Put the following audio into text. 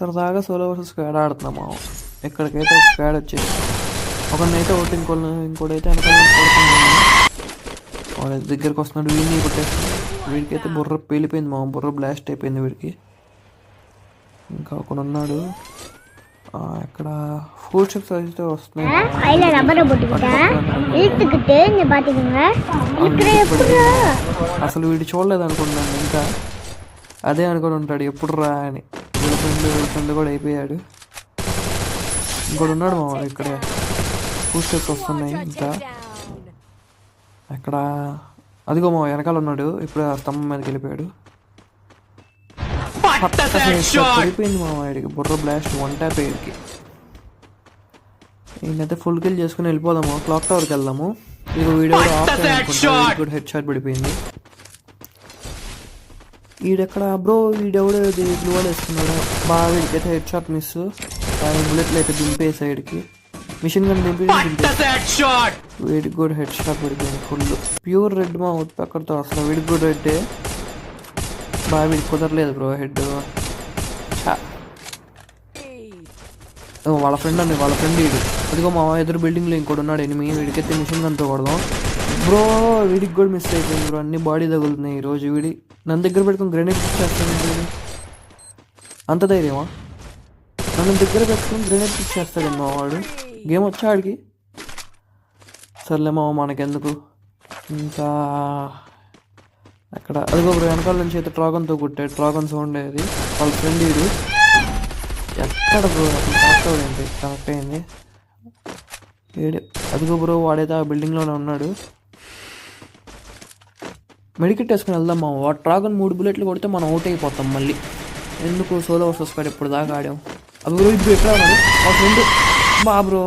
సరదాగా solo versus squad ఆడుతున్నాము. ఎక్కడికైతే ఒక స్క్వాడ్ వచ్చేసి ఒకరినైతే ఒకటి ఇంకోటైతే వెనకాల వాడి దగ్గరికి వస్తున్నాడు. వీడిని కొట్టేస్తున్నాడు. వీడికైతే బుర్ర పేలిపోయింది బుర్ర బ్లాస్ట్ అయిపోయింది వీడికి. ఇంకా ఒకడు ఉన్నాడు ఇక్కడ. ఫుల్ స్టెప్స్ అయితే వస్తున్నాయి. అసలు వీడు చూడలేదు అనుకున్నాను. ఇంకా అదే అనుకుని ఉంటాడు ఎప్పుడు రా అని. ఫ్రెండ్ కూడా అయిపోయాడు. ఇంకోటి ఉన్నాడు ఇక్కడ. ఫుల్ స్టెప్స్ వస్తున్నాయి. ఇంకా అక్కడ అదిగో వెనకాల ఉన్నాడు. ఇప్పుడు ఆ స్తంభం మీదకి వెళ్ళిపోయాడు. పడిపోయింది వాడికి బుర్ర బ్లాస్ట్. 1 ట్యాప్ వీడికి. ఈయనైతే ఫుల్ కిల్ చేసుకుని వెళ్ళిపోదాము. క్లాక్ టవర్కి వెళ్దాము. ఇక వీడియో కూడా హెడ్ షాట్ పడిపోయింది. ఈడెక్కడ బ్రో వీడెవడో గ్లూ వాల్ వేసుకున్నాడు. బాగా వీడికైతే హెడ్ షాట్ మిస్. బుల్లెట్లు అయితే దింపే సైడ్కి. మిషన్ గన్ దింపి వీడికి కూడా హెడ్ షాట్ పడిపోయింది ఫుల్. ప్యూర్ రెడ్ అవుట్ పక్కడతో అసలు వీడికి కూడా రెడ్డే. బాగా వీడికి కుదరలేదు బ్రో హెడ్. వాళ్ళ ఫ్రెండ్ వీడు. అదిగో ఎదురు బిల్డింగ్లో ఇంకోటి ఉన్నాడు ఎనిమి. వీడికైతే మిషన్ గన్తో కొడదాం. బ్రో వీడికి కూడా మిస్ అయిపోయింది బ్రో. అన్ని బాడీ తగులుతున్నాయి ఈరోజు. వీడి నన్ను దగ్గర పెట్టుకుని గ్రెనేడ్ ఇచ్చేస్తాడు. అంత ధైర్యమా? నన్ను దగ్గర పెట్టుకుని గ్రెనేడ్ ఇచ్చేస్తాడేమో వాడు. గేమ్ వచ్చా ఆడికి. సర్లేమో మనకెందుకు. ఇంకా అక్కడ అదిగో బ్రో వెనకాల నుంచి అయితే డ్రాగన్తో కొట్టాడు. డ్రాగన్ సౌండ్ అది. వాళ్ళ ఫ్రెండ్ వీడు. ఎక్కడ బ్రో కనెక్ట్ అవ్వలేదు. కనెక్ట్ అయింది. అదిగో బ్రో వాడైతే ఆ బిల్డింగ్లోనే ఉన్నాడు. మెడికెట్ వేసుకుని వెళ్దాం వాడు డ్రాగన్ 3 బుల్లెట్లు కొడితే మనం అవుట్ అయిపోతాం మళ్ళీ. ఎందుకు సోలో వర్సెస్ స్క్వాడ్ ఇప్పుడు దాకా ఆడాం. అవి బ్రో ఇప్పుడు ఎక్కడ ఉన్నాడు మా ఫ్రెండ్. బ్రో